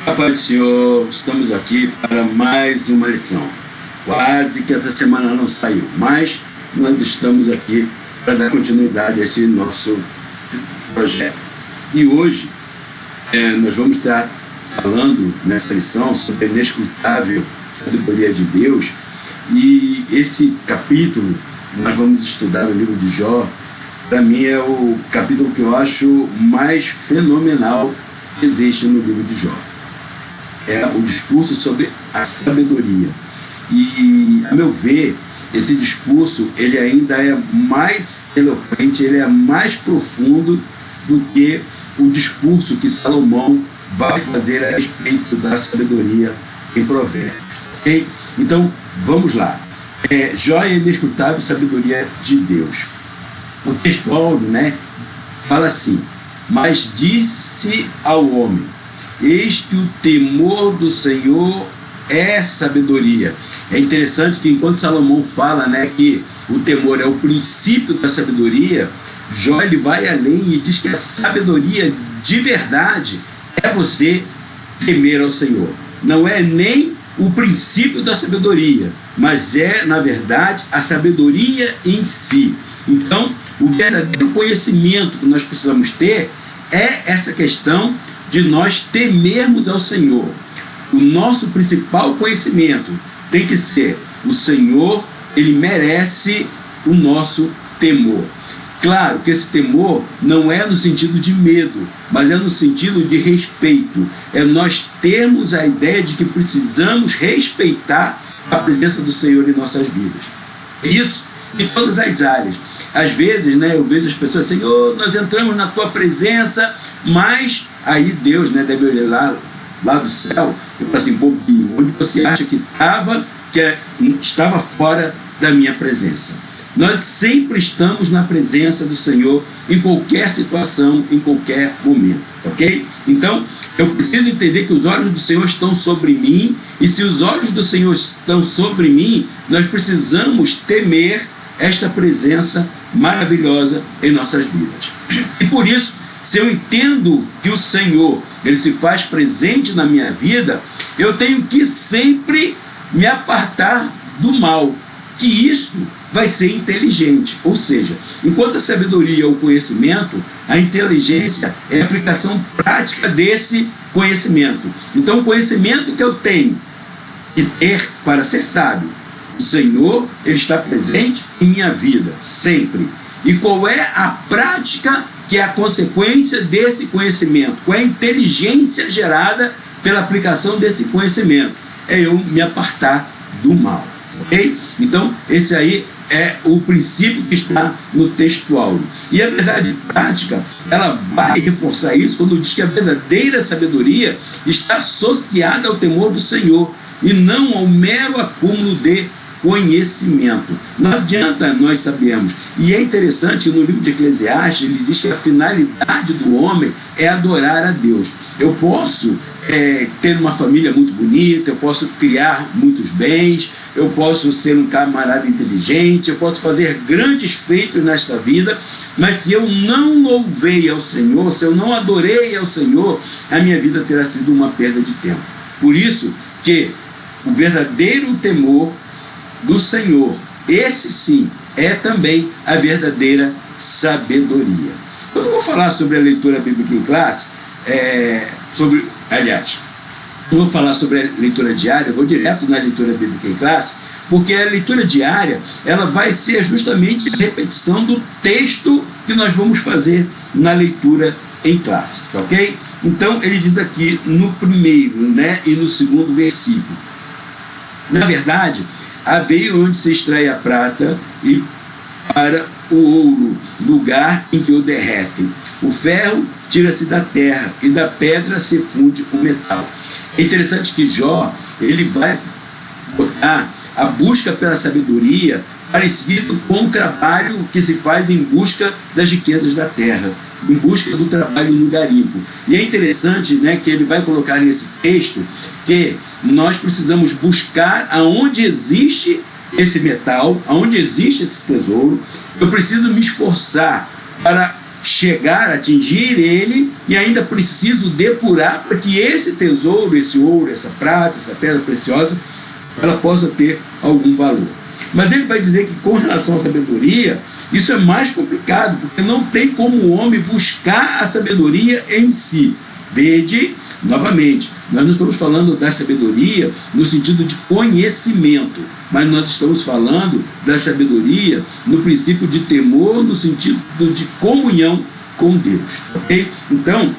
A paz do Senhor, estamos aqui para mais uma lição. Quase que essa semana não saiu, mas nós estamos aqui para dar continuidade a esse nosso projeto. E hoje nós vamos estar falando nessa lição sobre a inescrutável sabedoria de Deus. E esse capítulo nós vamos estudar no livro de Jó. Para mim é o capítulo que eu acho mais fenomenal que existe no livro de Jó. É o discurso sobre a sabedoria. E, a meu ver, esse discurso ele ainda é mais eloquente, ele é mais profundo do que o discurso que Salomão vai fazer a respeito da sabedoria em Provérbios. Okay? Então, vamos lá. Jó é a inescrutável sabedoria de Deus. O texto áureo, fala assim: mas disse ao homem, eis que o temor do Senhor é sabedoria. É interessante que enquanto Salomão fala que o temor é o princípio da sabedoria, Jó ele vai além e diz que a sabedoria de verdade é você temer ao Senhor. Não é nem o princípio da sabedoria, mas é, na verdade, a sabedoria em si. Então, o verdadeiro conhecimento que nós precisamos ter é essa questão de nós temermos ao Senhor. O nosso principal conhecimento tem que ser: o Senhor, ele merece o nosso temor. Claro que esse temor não é no sentido de medo, mas é no sentido de respeito. É nós termos a ideia de que precisamos respeitar a presença do Senhor em nossas vidas. Isso em todas as áreas. Às vezes, eu vejo as pessoas: Senhor, nós entramos na tua presença, mas aí Deus, deve olhar lá do céu e falar assim: bobinho, onde você acha que estava fora da minha presença? Nós sempre estamos na presença do Senhor em qualquer situação, em qualquer momento, ok? Então, eu preciso entender que os olhos do Senhor estão sobre mim, e se os olhos do Senhor estão sobre mim, nós precisamos temer esta presença maravilhosa em nossas vidas. E por isso, se eu entendo que o Senhor ele se faz presente na minha vida, eu tenho que sempre me apartar do mal, que isto vai ser inteligente. Ou seja, enquanto a sabedoria é o conhecimento, a inteligência é a aplicação prática desse conhecimento. Então, o conhecimento que eu tenho que ter para ser sábio: o Senhor ele está presente em minha vida, sempre. E qual é a prática que é a consequência desse conhecimento? Qual é a inteligência gerada pela aplicação desse conhecimento? É eu me apartar do mal, ok? Então, esse aí é o princípio que está no texto áureo. E a verdade prática, ela vai reforçar isso quando diz que a verdadeira sabedoria está associada ao temor do Senhor e não ao mero acúmulo de conhecimento. Não adianta nós sabermos. E é interessante, no livro de Eclesiastes, ele diz que a finalidade do homem é adorar a Deus. Eu posso ter uma família muito bonita, eu posso criar muitos bens, eu posso ser um camarada inteligente, eu posso fazer grandes feitos nesta vida, mas se eu não louvei ao Senhor, se eu não adorei ao Senhor, a minha vida terá sido uma perda de tempo. Por isso que o verdadeiro temor do Senhor, esse sim, é também a verdadeira sabedoria. Eu não vou falar sobre a leitura bíblica em classe, não vou falar sobre a leitura diária, eu vou direto na leitura bíblica em classe, porque a leitura diária ela vai ser justamente a repetição do texto que nós vamos fazer na leitura em classe, ok? Então ele diz aqui no primeiro e no segundo versículo: na verdade, a veio onde se extrai a prata e para o ouro, lugar em que o derretem. O ferro tira-se da terra e da pedra se funde o metal. É interessante que Jó ele vai botar a busca pela sabedoria parecido com o trabalho que se faz em busca das riquezas da terra, em busca do trabalho no garimpo. E é interessante que ele vai colocar nesse texto que nós precisamos buscar aonde existe esse metal, aonde existe esse tesouro. Eu preciso me esforçar para chegar, atingir ele, e ainda preciso depurar para que esse tesouro, esse ouro, essa prata, essa pedra preciosa, ela possa ter algum valor. Mas ele vai dizer que com relação à sabedoria, isso é mais complicado, porque não tem como o homem buscar a sabedoria em si. Vede, novamente, nós não estamos falando da sabedoria no sentido de conhecimento, mas nós estamos falando da sabedoria no princípio de temor, no sentido de comunhão com Deus. Ok? Então,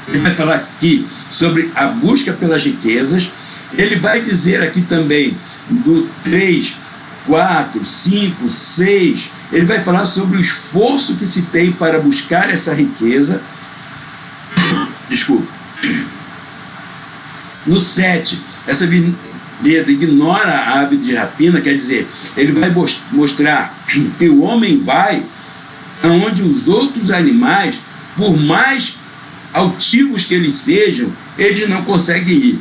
ele vai falar aqui sobre a busca pelas riquezas. Ele vai dizer aqui também do 3, 4, 5, 6, ele vai falar sobre o esforço que se tem para buscar essa riqueza. Desculpa. No 7, essa avenida ignora a ave de rapina, quer dizer, ele vai mostrar que o homem vai aonde os outros animais, por mais altivos que eles sejam, eles não conseguem ir.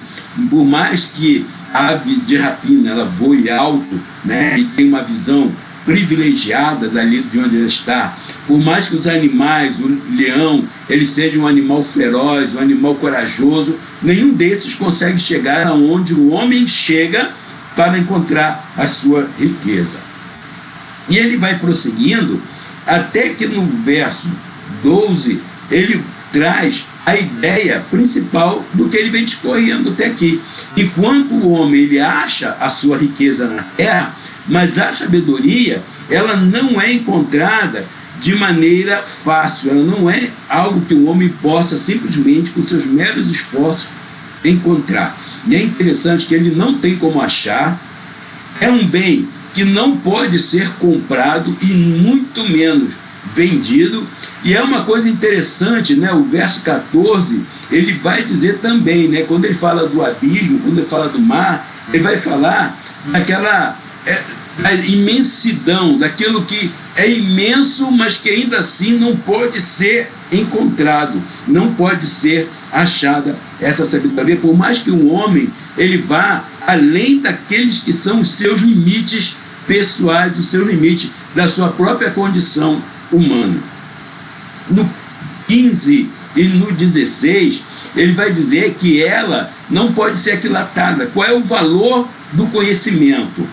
Por mais que a ave de rapina ela voe alto, né, e tem uma visão privilegiada dali de onde ela está, por mais que os animais, o leão, ele seja um animal feroz, um animal corajoso, nenhum desses consegue chegar aonde o homem chega para encontrar a sua riqueza. E ele vai prosseguindo até que no verso 12 ele traz a ideia principal do que ele vem discorrendo até aqui. Enquanto o homem ele acha a sua riqueza na terra, mas a sabedoria ela não é encontrada de maneira fácil, ela não é algo que o homem possa simplesmente com seus meros esforços encontrar. E é interessante que ele não tem como achar, é um bem que não pode ser comprado e muito menos vendido. E é uma coisa interessante, né? O verso 14 ele vai dizer também, né? Quando ele fala do abismo, quando ele fala do mar, ele vai falar daquela da imensidão, daquilo que é imenso, mas que ainda assim não pode ser encontrado, não pode ser achada essa sabedoria, por mais que um homem ele vá além daqueles que são os seus limites pessoais, os seus limites da sua própria condição humana. No 15 e no 16 ele vai dizer que ela não pode ser aquilatada. Qual é o valor do conhecimento?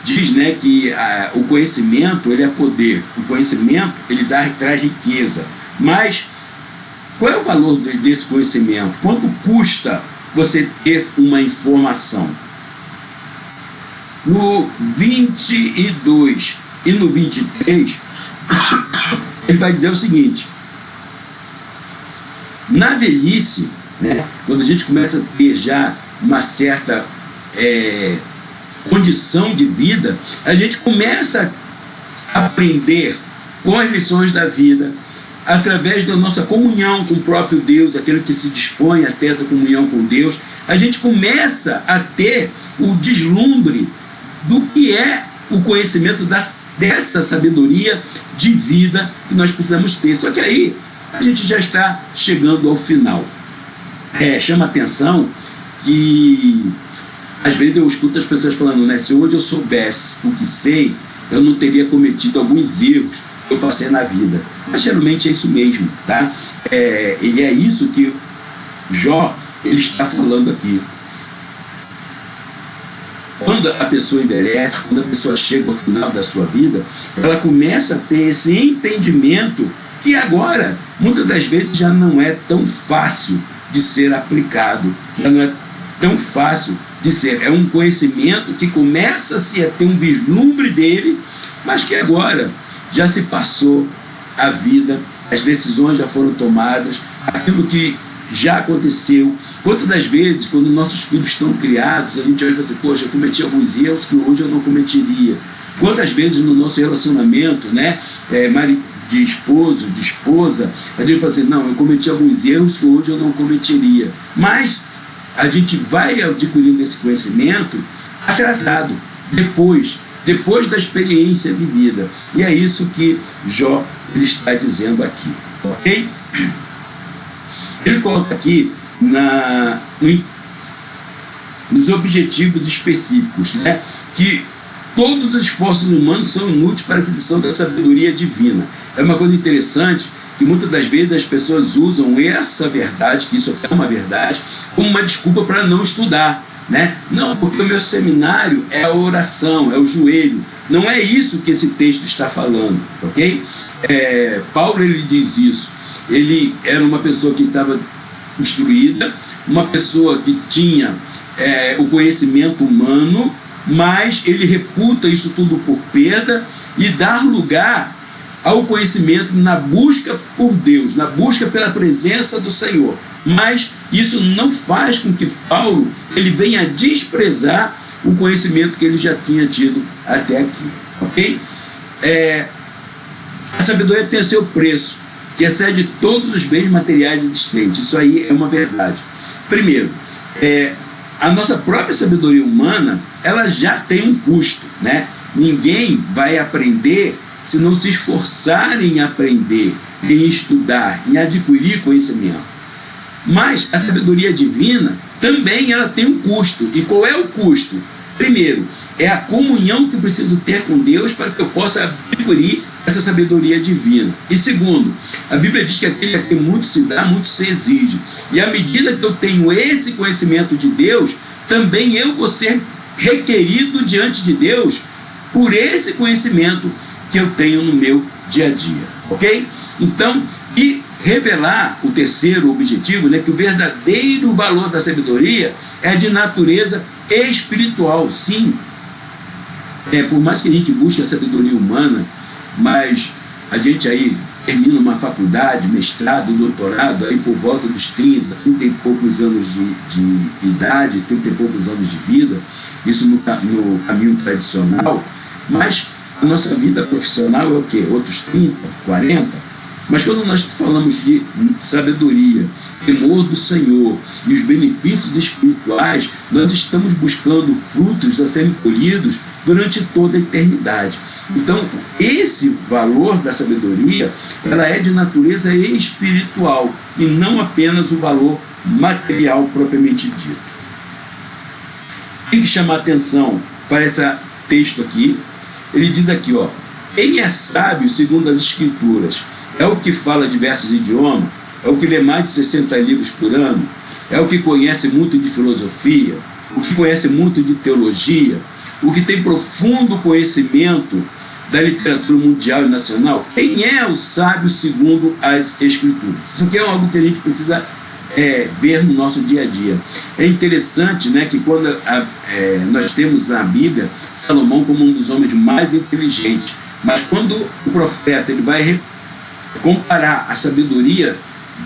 Diz, né, que o conhecimento ele é poder, o conhecimento ele traz riqueza, mas qual é o valor desse conhecimento? Quanto custa você ter uma informação? No 22 e no 23 ele vai dizer o seguinte: na velhice, né, quando a gente começa a ter já uma certa condição de vida, a gente começa a aprender com as lições da vida, através da nossa comunhão com o próprio Deus, aquele que se dispõe a ter essa comunhão com Deus, a gente começa a ter o deslumbre do que é o conhecimento dessa sabedoria de vida que nós precisamos ter. Só que aí a gente já está chegando ao final. Chama atenção que às vezes eu escuto as pessoas falando, né, se hoje eu soubesse o que sei, eu não teria cometido alguns erros que eu passei na vida. Mas geralmente é isso mesmo, tá? E é isso que Jó ele está falando aqui. Quando a pessoa envelhece, quando a pessoa chega ao final da sua vida, ela começa a ter esse entendimento que agora, muitas das vezes, já não é tão fácil de ser aplicado, já não é tão fácil de ser. É um conhecimento que começa-se a ter um vislumbre dele, mas que agora já se passou a vida, as decisões já foram tomadas, aquilo que já aconteceu. Quantas das vezes, quando nossos filhos estão criados, a gente olha e fala assim, poxa, eu cometi alguns erros que hoje eu não cometeria. Quantas vezes no nosso relacionamento, né, de esposo, de esposa, a gente fala assim, não, eu cometi alguns erros que hoje eu não cometeria. Mas a gente vai adquirindo esse conhecimento atrasado, depois da experiência vivida. E é isso que Jó ele está dizendo aqui, ok? Ele coloca aqui nos objetivos específicos, né, que todos os esforços humanos são inúteis para a aquisição da sabedoria divina. É uma coisa interessante que muitas das vezes as pessoas usam essa verdade, que isso é uma verdade, como uma desculpa para não estudar, né? Não, porque o meu seminário é a oração, é o joelho. Não é isso que esse texto está falando, ok? Paulo, ele diz isso. Ele era uma pessoa que estava instruída, uma pessoa que tinha o conhecimento humano, mas ele reputa isso tudo por perda e dar lugar ao conhecimento na busca por Deus, na busca pela presença do Senhor. Mas isso não faz com que Paulo ele venha desprezar o conhecimento que ele já tinha tido até aqui, ok? A sabedoria tem o seu preço, que excede todos os bens materiais existentes. Isso aí é uma verdade. Primeiro, a nossa própria sabedoria humana, ela já tem um custo, né? Ninguém vai aprender se não se esforçarem em aprender, em estudar, em adquirir conhecimento. Mas a sabedoria divina também ela tem um custo. E qual é o custo? Primeiro, é a comunhão que eu preciso ter com Deus para que eu possa adquirir essa sabedoria divina. E segundo, a Bíblia diz que aquele a quem muito se dá, muito se exige. E à medida que eu tenho esse conhecimento de Deus, também eu vou ser requerido diante de Deus por esse conhecimento que eu tenho no meu dia a dia, ok? Então, e revelar o terceiro objetivo, né, que o verdadeiro valor da sabedoria é de natureza espiritual, sim. Por mais que a gente busque a sabedoria humana, mas a gente aí termina uma faculdade, mestrado, doutorado, aí por volta dos 30 e poucos anos de idade, 30 e poucos anos de vida, isso no caminho tradicional, mas a nossa vida profissional é o quê? Outros 30, 40? Mas quando nós falamos de sabedoria, temor do Senhor e os benefícios espirituais, nós estamos buscando frutos a serem colhidos durante toda a eternidade. Então, esse valor da sabedoria, ela é de natureza espiritual e não apenas o valor material propriamente dito. Tem que chamar atenção para esse texto aqui. Ele diz aqui, ó, quem é sábio segundo as Escrituras é o que fala diversos idiomas, é o que lê mais de 60 livros por ano, é o que conhece muito de filosofia, o que conhece muito de teologia, o que tem profundo conhecimento da literatura mundial e nacional. Quem é o sábio segundo as Escrituras? Isso aqui é algo que a gente precisa ver no nosso dia a dia. É interessante, né, que quando nós temos na Bíblia Salomão como um dos homens mais inteligentes, mas quando o profeta ele vai comparar a sabedoria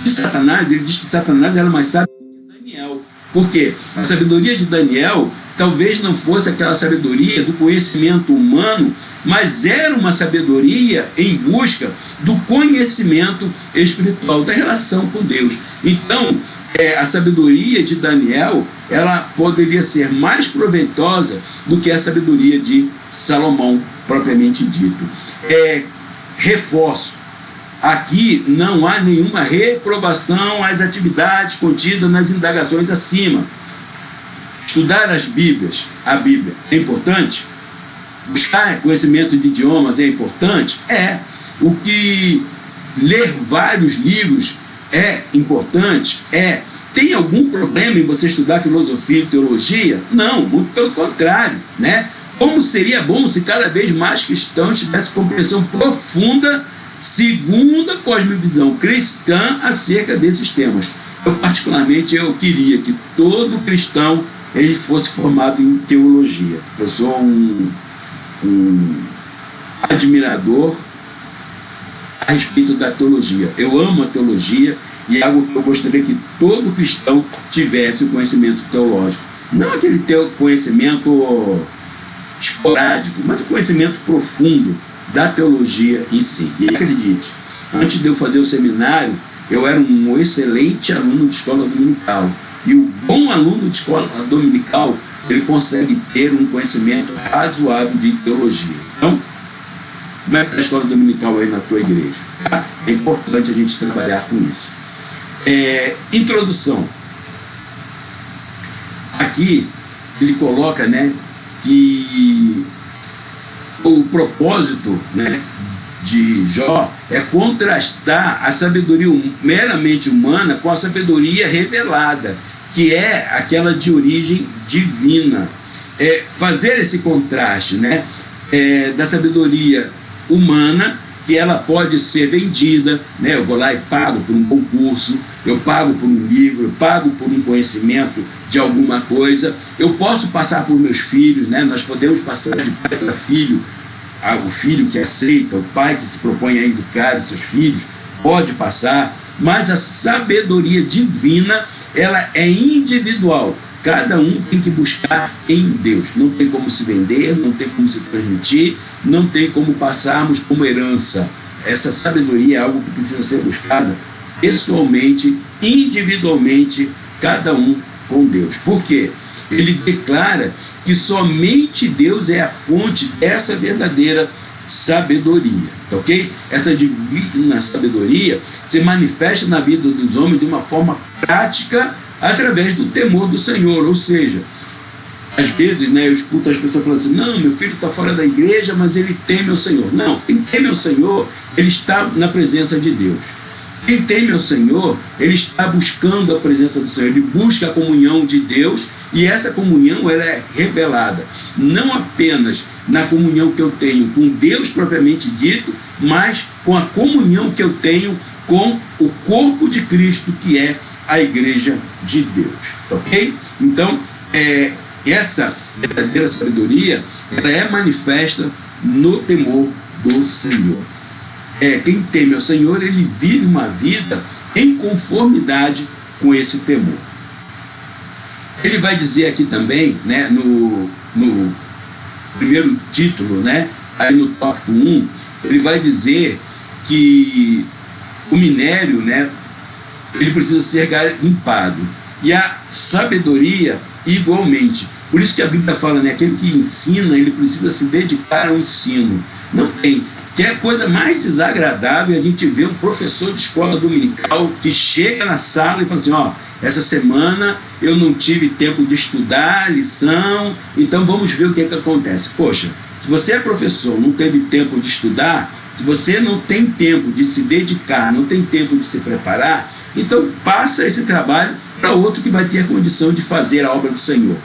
de Satanás, ele diz que Satanás era mais sábio que Daniel. Por quê? A sabedoria de Daniel talvez não fosse aquela sabedoria do conhecimento humano, mas era uma sabedoria em busca do conhecimento espiritual, da relação com Deus. Então, a sabedoria de Daniel, ela poderia ser mais proveitosa do que a sabedoria de Salomão, propriamente dito. Reforço. Aqui não há nenhuma reprovação às atividades contidas nas indagações acima. Estudar as Bíblias, a Bíblia, é importante? Buscar conhecimento de idiomas é importante? O que ler vários livros é importante? Tem algum problema em você estudar filosofia e teologia? Não, muito pelo contrário, né? Como seria bom se cada vez mais cristãos tivessem compreensão profunda segundo a cosmovisão cristã acerca desses temas. Particularmente, eu queria que todo cristão ele fosse formado em teologia. Eu sou um admirador a respeito da teologia. Eu amo a teologia e é algo que eu gostaria que todo cristão tivesse o conhecimento teológico. Não aquele conhecimento esporádico, mas o conhecimento profundo da teologia em si. E acredite, antes de eu fazer o seminário, eu era um excelente aluno de escola dominical. E o bom aluno de escola dominical, ele consegue ter um conhecimento razoável de teologia. Então, como é que está a escola dominical aí na tua igreja? É importante a gente trabalhar com isso. Introdução. Aqui, ele coloca, né, que o propósito, né, de Jó é contrastar a sabedoria meramente humana com a sabedoria revelada, que é aquela de origem divina. Fazer esse contraste, né, da sabedoria humana, que ela pode ser vendida, né? Eu vou lá e pago por um concurso, eu pago por um livro, eu pago por um conhecimento de alguma coisa, eu posso passar por meus filhos, né? Nós podemos passar de pai para filho, o filho que aceita, o pai que se propõe a educar os seus filhos, pode passar, mas a sabedoria divina, ela é individual. Cada um tem que buscar em Deus. Não tem como se vender, não tem como se transmitir, não tem como passarmos como herança. Essa sabedoria é algo que precisa ser buscada pessoalmente, individualmente, cada um com Deus. Por quê? Ele declara que somente Deus é a fonte dessa verdadeira sabedoria, tá ok? Essa divina sabedoria se manifesta na vida dos homens de uma forma prática, através do temor do Senhor. Ou seja, às vezes, né, eu escuto as pessoas falando assim: não, meu filho está fora da igreja, mas ele teme ao Senhor. Não, quem teme ao Senhor, ele está na presença de Deus. Quem teme ao Senhor, ele está buscando a presença do Senhor, ele busca a comunhão de Deus, e essa comunhão, ela é revelada não apenas na comunhão que eu tenho com Deus propriamente dito, mas com a comunhão que eu tenho com o corpo de Cristo, que é a igreja de Deus, ok? Então, essa verdadeira sabedoria, ela é manifesta no temor do Senhor. Quem teme ao Senhor, ele vive uma vida em conformidade com esse temor. Ele vai dizer aqui também, né, no primeiro título, né, aí no tópico 1, ele vai dizer que o minério, né, ele precisa ser garimpado, e a sabedoria igualmente. Por isso que a Bíblia fala, né, aquele que ensina, ele precisa se dedicar ao ensino. Não tem. Que é a coisa mais desagradável a gente ver um professor de escola dominical que chega na sala e fala assim: essa semana eu não tive tempo de estudar a lição, então vamos ver o que acontece. Poxa, se você é professor, não teve tempo de estudar, se você não tem tempo de se dedicar, não tem tempo de se preparar, então passa esse trabalho para outro que vai ter a condição de fazer a obra do Senhor.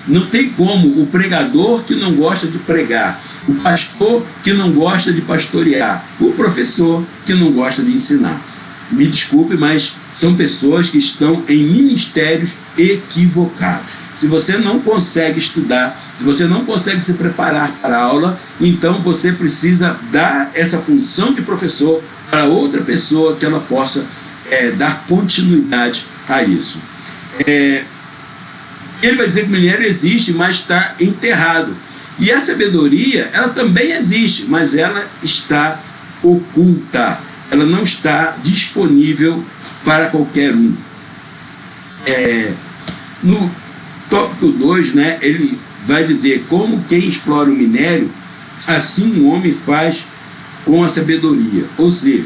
Não tem como o pregador que não gosta de pregar, o pastor que não gosta de pastorear, o professor que não gosta de ensinar. Me desculpe, mas são pessoas que estão em ministérios equivocados. Se você não consegue estudar, se você não consegue se preparar para a aula, então você precisa dar essa função de professor para outra pessoa, que ela possa dar continuidade a isso. Ele vai dizer que o minério existe, mas está enterrado. E a sabedoria, ela também existe, mas ela está oculta. Ela não está disponível para qualquer um. No tópico 2, né, ele vai dizer: como quem explora o minério, assim o homem faz com a sabedoria. Ou seja,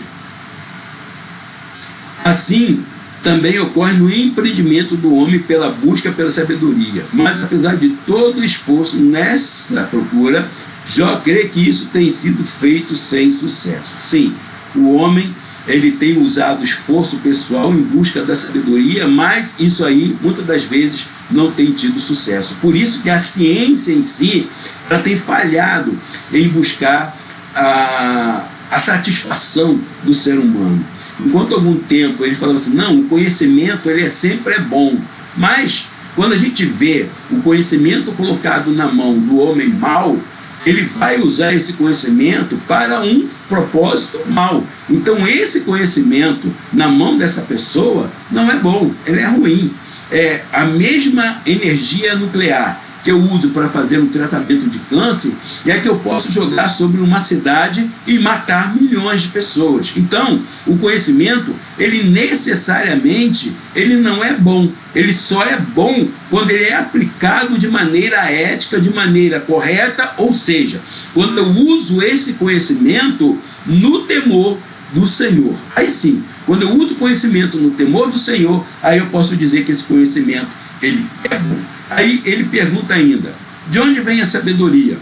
assim também ocorre no empreendimento do homem pela busca pela sabedoria. Mas apesar de todo o esforço nessa procura, Jó crê que isso tem sido feito sem sucesso. Sim, o homem, ele tem usado esforço pessoal em busca da sabedoria, mas isso aí, muitas das vezes, não tem tido sucesso. Por isso que a ciência em si, ela tem falhado em buscar a satisfação do ser humano. Enquanto algum tempo ele falava assim: não, o conhecimento ele sempre é bom, mas quando a gente vê o conhecimento colocado na mão do homem mau, ele vai usar esse conhecimento para um propósito mau. Então esse conhecimento na mão dessa pessoa não é bom, ele é ruim. A mesma energia nuclear que eu uso para fazer um tratamento de câncer é que eu posso jogar sobre uma cidade e matar milhões de pessoas. Então, o conhecimento, ele necessariamente, ele não é bom. Ele só é bom quando ele é aplicado de maneira ética, de maneira correta, ou seja, quando eu uso esse conhecimento no temor do Senhor. Aí sim, quando eu uso conhecimento no temor do Senhor, aí eu posso dizer que esse conhecimento, ele é bom. Aí ele pergunta ainda: de onde vem a sabedoria?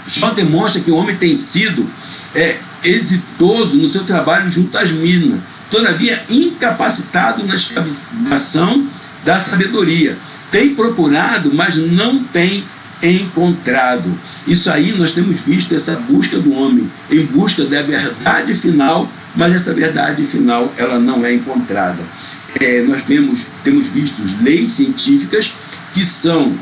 Jó demonstra que o homem tem sido exitoso no seu trabalho junto às minas, todavia incapacitado na escravização da sabedoria. Tem procurado, mas não tem encontrado. Isso aí nós temos visto, essa busca do homem em busca da verdade final, mas essa verdade final ela não é encontrada. Nós temos visto leis científicas que são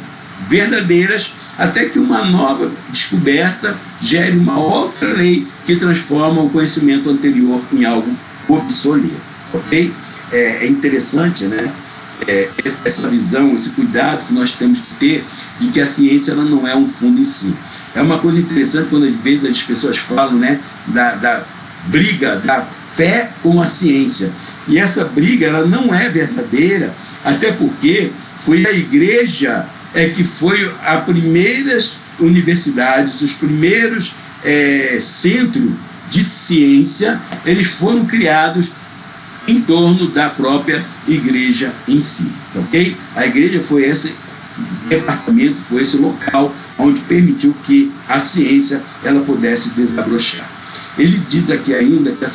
verdadeiras, até que uma nova descoberta gere uma outra lei que transforma o conhecimento anterior em algo obsoleto. Ok? É interessante, né? Essa visão, esse cuidado que nós temos que ter de que a ciência ela não é um fundo em si. É uma coisa interessante quando às vezes as pessoas falam, né, da briga da fé com a ciência. E essa briga ela não é verdadeira, até porque foi a igreja que foi as primeiras universidades, os primeiros centros de ciência, eles foram criados em torno da própria igreja em si, ok? A igreja foi esse departamento, foi esse local onde permitiu que a ciência ela pudesse desabrochar. Ele diz aqui ainda que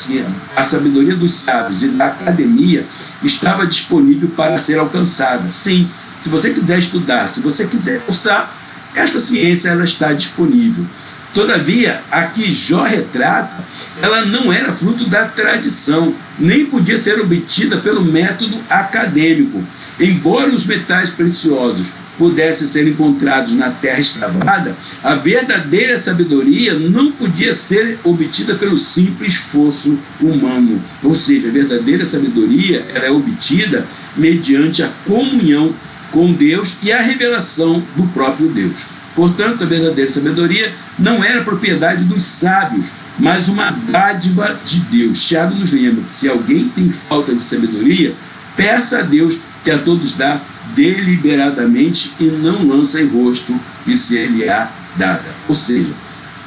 a sabedoria dos sábios e da academia estava disponível para ser alcançada. Sim, se você quiser estudar, se você quiser cursar, essa ciência ela está disponível. Todavia, a que Jó retrata, ela não era fruto da tradição, nem podia ser obtida pelo método acadêmico. Embora os metais preciosos pudessem ser encontrados na terra escavada, a verdadeira sabedoria não podia ser obtida pelo simples esforço humano. Ou seja, a verdadeira sabedoria ela é obtida mediante a comunhão com Deus e a revelação do próprio Deus. Portanto, a verdadeira sabedoria não era propriedade dos sábios, mas uma dádiva de Deus. Tiago nos lembra que se alguém tem falta de sabedoria, peça a Deus que a todos dá deliberadamente e não lança em rosto e ser-lhe-á dada. Ou seja,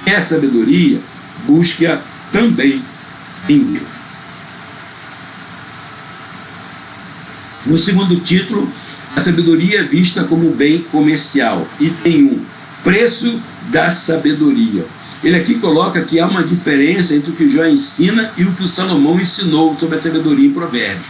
é sabedoria, busca também em Deus. No segundo título, a sabedoria é vista como bem comercial e tem um preço da sabedoria. Ele aqui coloca que há uma diferença entre o que Jó ensina e o que o Salomão ensinou sobre a sabedoria em Provérbios.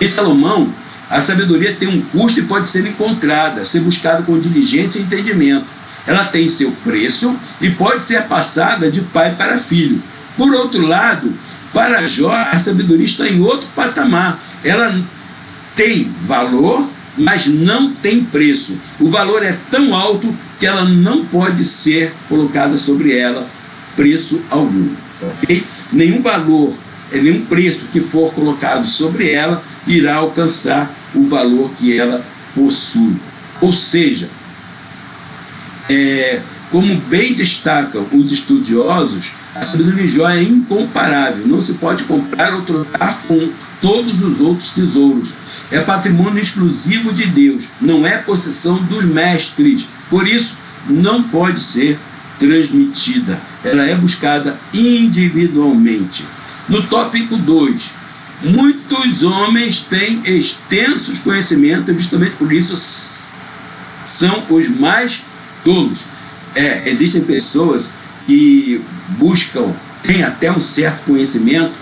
Em Salomão, a sabedoria tem um custo e pode ser encontrada, ser buscada com diligência e entendimento. Ela tem seu preço e pode ser passada de pai para filho. Por outro lado, para Jó, a sabedoria está em outro patamar. Ela tem valor, mas não tem preço. O valor é tão alto que ela não pode ser colocada sobre ela preço algum. Okay? Nenhum valor, nenhum preço que for colocado sobre ela irá alcançar o valor que ela possui. Ou seja, como bem destacam os estudiosos, a sabedoria de Jó é incomparável, não se pode comprar ou trocar com todos os outros tesouros. É patrimônio exclusivo de Deus, não é possessão dos mestres, por isso não pode ser transmitida, ela é buscada individualmente. No tópico 2, muitos homens têm extensos conhecimentos e justamente por isso são os mais tolos. Existem pessoas que buscam, têm até um certo conhecimento,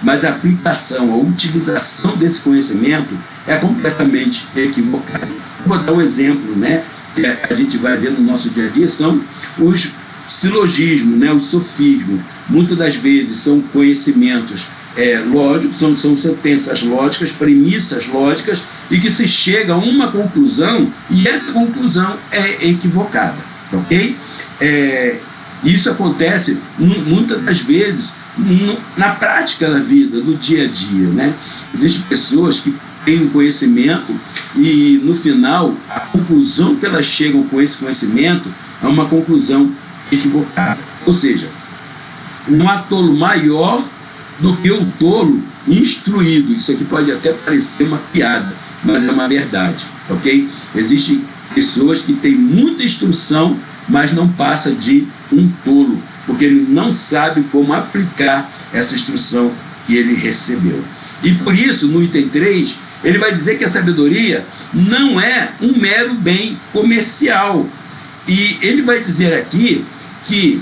mas a aplicação, a utilização desse conhecimento é completamente equivocada. Vou dar um exemplo, né, que a gente vai ver no nosso dia a dia, são os silogismos, né, os sofismos. Muitas das vezes são conhecimentos lógicos, são sentenças lógicas, premissas lógicas, e que se chega a uma conclusão, e essa conclusão é equivocada, ok? Isso acontece muitas das vezes na prática da vida, do dia a dia, né? Existem pessoas que têm um conhecimento e no final a conclusão que elas chegam com esse conhecimento é uma conclusão equivocada. Ou seja, não há tolo maior do que o tolo instruído. Isso aqui pode até parecer uma piada, mas é uma verdade, ok? Existem pessoas que têm muita instrução, mas não passa de um tolo, porque ele não sabe como aplicar essa instrução que ele recebeu. E por isso, no item 3, ele vai dizer que a sabedoria não é um mero bem comercial. E ele vai dizer aqui que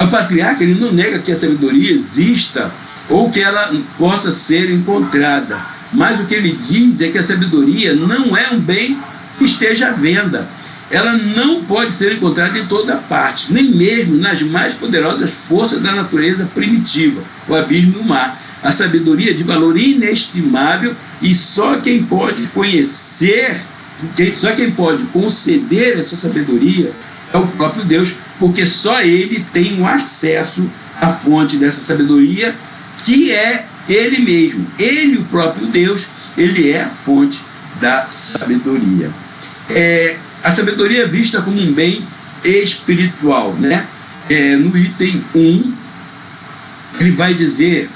O patriarca, ele não nega que a sabedoria exista ou que ela possa ser encontrada, mas o que ele diz é que a sabedoria não é um bem que esteja à venda. Ela não pode ser encontrada em toda parte, nem mesmo nas mais poderosas forças da natureza primitiva, o abismo e o mar. A sabedoria é de valor inestimável e só quem pode conhecer, só quem pode conceder essa sabedoria é o próprio Deus, porque só Ele tem o acesso à fonte dessa sabedoria, que é Ele mesmo. Ele, o próprio Deus, Ele é a fonte da sabedoria. A sabedoria é vista como um bem espiritual, né? No item 1, ele vai dizer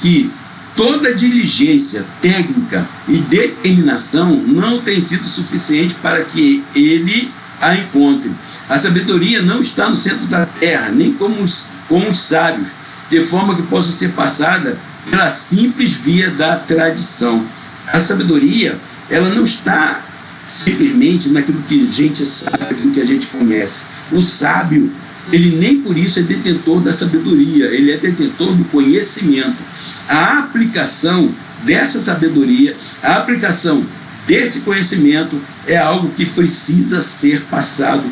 que toda diligência técnica e determinação não tem sido suficiente para que ele a encontre. A sabedoria não está no centro da terra, nem como os sábios, de forma que possa ser passada pela simples via da tradição. A sabedoria, ela não está simplesmente naquilo que a gente sabe, naquilo que a gente conhece. O sábio, ele nem por isso é detentor da sabedoria, ele é detentor do conhecimento. A aplicação dessa sabedoria, a aplicação desse conhecimento é algo que precisa ser passado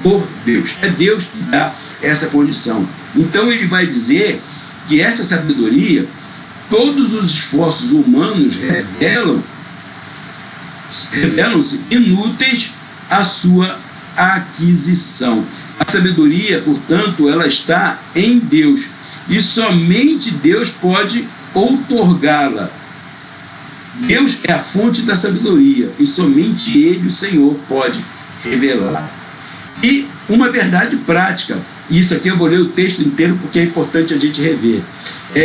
por Deus. É Deus que dá essa condição. Então ele vai dizer que essa sabedoria, todos os esforços humanos revelam-se inúteis à sua aquisição. A sabedoria, portanto, ela está em Deus e somente Deus pode outorgá-la. Deus é a fonte da sabedoria e somente Ele, o Senhor, pode revelar. E uma verdade prática, isso aqui eu vou ler o texto inteiro porque é importante a gente rever.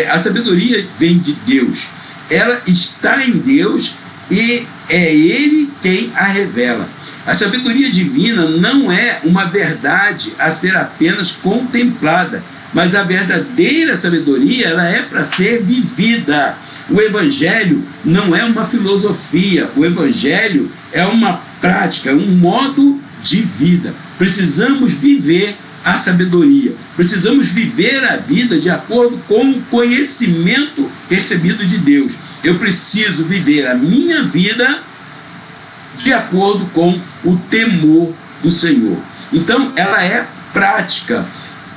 A sabedoria vem de Deus, ela está em Deus e é Ele quem a revela. A sabedoria divina não é uma verdade a ser apenas contemplada, mas a verdadeira sabedoria, ela é para ser vivida. O Evangelho não é uma filosofia, o Evangelho é uma prática, um modo de vida. Precisamos viver a sabedoria, precisamos viver a vida de acordo com o conhecimento recebido de Deus. Eu preciso viver a minha vida de acordo com o temor do Senhor. Então, ela é prática.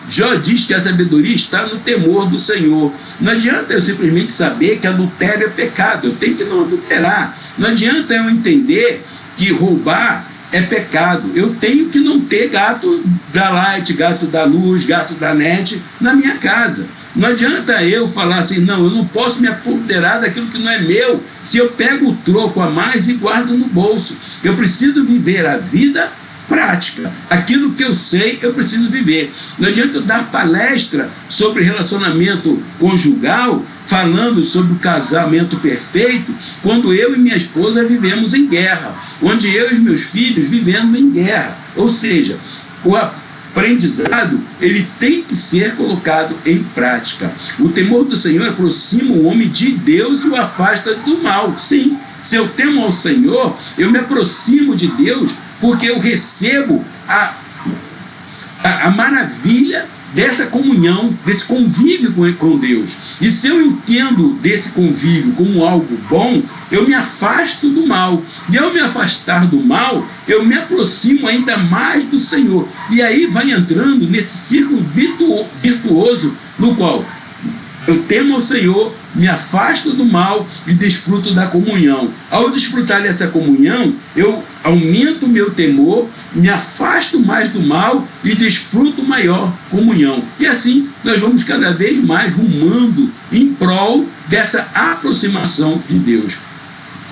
Jó diz que a sabedoria está no temor do Senhor. Não adianta eu simplesmente saber que adultério é pecado, eu tenho que não adulterar. Não adianta eu entender que roubar é pecado, eu tenho que não ter gato da Light, gato da Luz, gato da NET na minha casa. Não adianta eu falar assim, não, eu não posso me apoderar daquilo que não é meu, se eu pego o troco a mais e guardo no bolso. Eu preciso viver a vida prática. Aquilo que eu sei, eu preciso viver. Não adianta eu dar palestra sobre relacionamento conjugal, falando sobre o casamento perfeito, quando eu e minha esposa vivemos em guerra, onde eu e os meus filhos vivemos em guerra. Ou seja, o aprendizado, ele tem que ser colocado em prática. O temor do Senhor aproxima o homem de Deus e o afasta do mal. Sim, se eu temo ao Senhor, eu me aproximo de Deus, porque eu recebo a maravilha dessa comunhão, desse convívio com Deus. E se eu entendo desse convívio como algo bom, eu me afasto do mal. E ao me afastar do mal, eu me aproximo ainda mais do Senhor. E aí vai entrando nesse círculo virtuoso, no qual eu temo ao Senhor, me afasto do mal e desfruto da comunhão. Ao desfrutar dessa comunhão, eu aumento o meu temor, me afasto mais do mal e desfruto maior comunhão. E assim nós vamos cada vez mais rumando em prol dessa aproximação de Deus.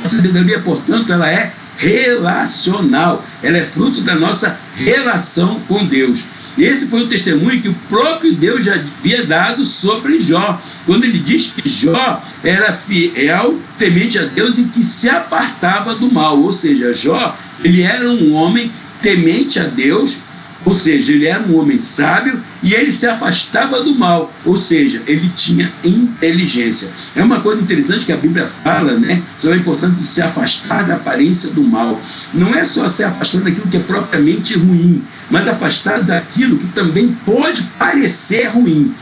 A sabedoria, portanto, ela é relacional, ela é fruto da nossa relação com Deus. Esse foi o testemunho que o próprio Deus já havia dado sobre Jó, quando ele diz que Jó era fiel, temente a Deus e que se apartava do mal. Ou seja, Jó, ele era um homem temente a Deus, ou seja, ele era um homem sábio e ele se afastava do mal, ou seja, ele tinha inteligência. É uma coisa interessante que a Bíblia fala, né, sobre a importância de se afastar da aparência do mal. Não é só se afastar daquilo que é propriamente ruim, mas afastado daquilo que também pode parecer ruim.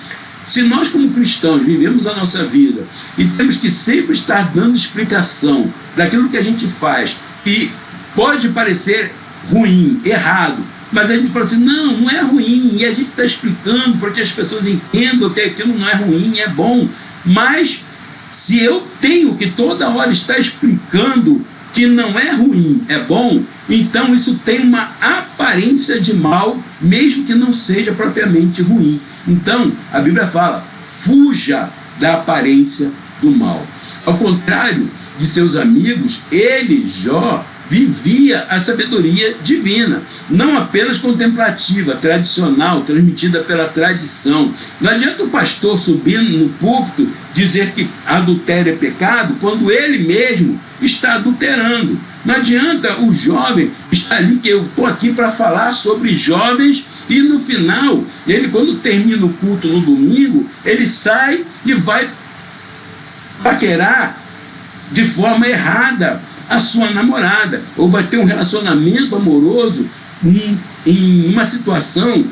Se nós, como cristãos, vivemos a nossa vida e temos que sempre estar dando explicação daquilo que a gente faz, e pode parecer ruim, errado, mas a gente fala assim, não é ruim, e a gente está explicando para que as pessoas entendam que aquilo não é ruim, é bom. Mas se eu tenho que toda hora estar explicando que não é ruim, é bom, então isso tem uma aparência de mal, mesmo que não seja propriamente ruim. Então, a Bíblia fala, fuja da aparência do mal. Ao contrário de seus amigos, ele, Jó, vivia a sabedoria divina, não apenas contemplativa, tradicional, transmitida pela tradição. Não adianta o pastor subir no púlpito dizer que adultério é pecado, quando ele mesmo está adulterando. Não adianta o jovem estar ali, que eu estou aqui para falar sobre jovens, e no final, ele, quando termina o culto no domingo, ele sai e vai paquerar de forma errada a sua namorada, ou vai ter um relacionamento amoroso em uma situação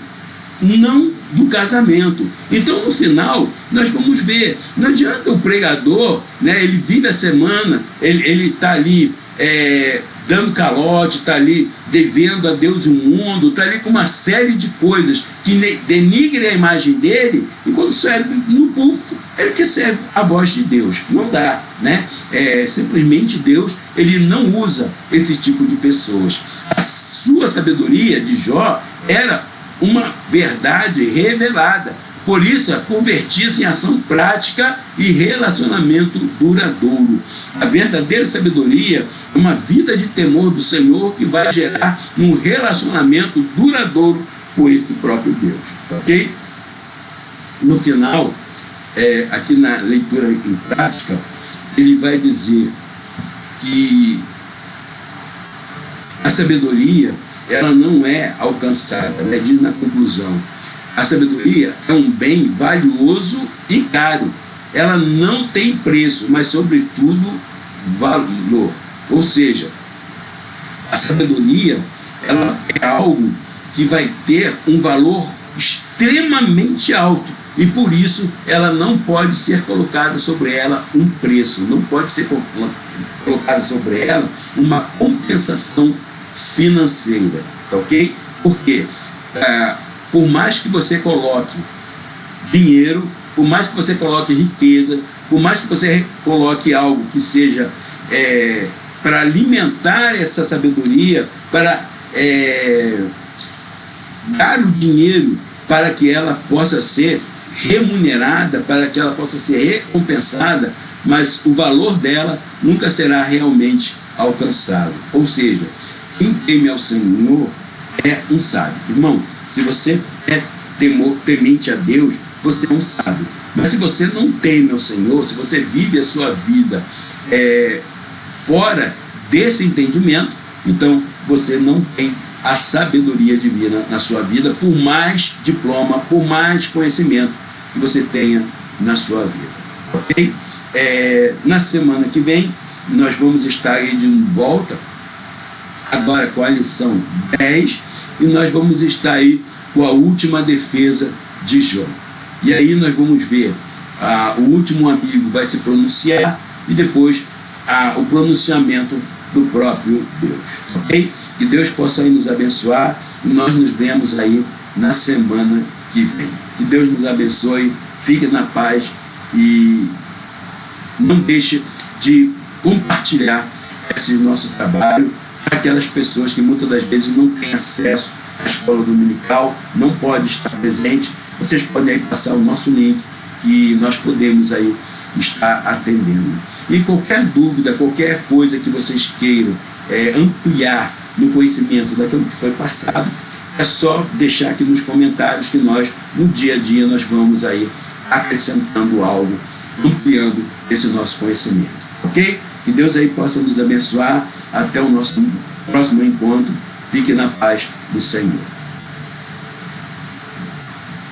não do casamento. Então, no final, nós vamos ver, não adianta o pregador, né, ele vive a semana, ele está ali dando calote, está ali devendo a Deus e o mundo, está ali com uma série de coisas que denigrem a imagem dele, e quando serve no púlpito, ele que serve a voz de Deus. Não dá, né? Simplesmente Deus, ele não usa esse tipo de pessoas. A sua sabedoria de Jó era uma verdade revelada. Por isso, convertia-se em ação prática e relacionamento duradouro. A verdadeira sabedoria é uma vida de temor do Senhor que vai gerar um relacionamento duradouro com esse próprio Deus. Ok? No final, aqui na leitura em prática, ele vai dizer que a sabedoria, ela não é alcançada, né? Diz na conclusão, a sabedoria é um bem valioso e caro. Ela não tem preço, mas, sobretudo, valor. Ou seja, a sabedoria, ela é algo que vai ter um valor extremamente alto, e por isso ela não pode ser colocada sobre ela um preço, não pode ser colocada sobre ela uma compensação financeira, tá ok? Por quê? Por mais que você coloque dinheiro, por mais que você coloque riqueza, por mais que você coloque algo que seja para alimentar essa sabedoria, para dar o dinheiro para que ela possa ser remunerada, para que ela possa ser recompensada, mas o valor dela nunca será realmente alcançado. Ou seja, quem teme ao Senhor é um sábio. Irmão, se você é temente a Deus, você é um sábio. Mas se você não teme ao Senhor, se você vive a sua vida fora desse entendimento, então você não tem a sabedoria divina na sua vida, por mais diploma, por mais conhecimento que você tenha na sua vida. Ok? Na semana que vem, nós vamos estar aí de volta, agora com a lição 10, e nós vamos estar aí com a última defesa de Jó. E aí nós vamos ver, o último amigo vai se pronunciar, e depois o pronunciamento do próprio Deus. Ok? Que Deus possa aí nos abençoar, e nós nos vemos aí na semana que vem. Que Deus nos abençoe, fique na paz e não deixe de compartilhar esse nosso trabalho para aquelas pessoas que muitas das vezes não têm acesso à escola dominical, não podem estar presente. Vocês podem aí passar o nosso link, que nós podemos aí estar atendendo. E qualquer dúvida, qualquer coisa que vocês queiram ampliar no conhecimento daquilo que foi passado, é só deixar aqui nos comentários, que nós, no dia a dia, nós vamos aí acrescentando algo, ampliando esse nosso conhecimento. Ok? Que Deus aí possa nos abençoar. Até o nosso próximo encontro. Fique na paz do Senhor.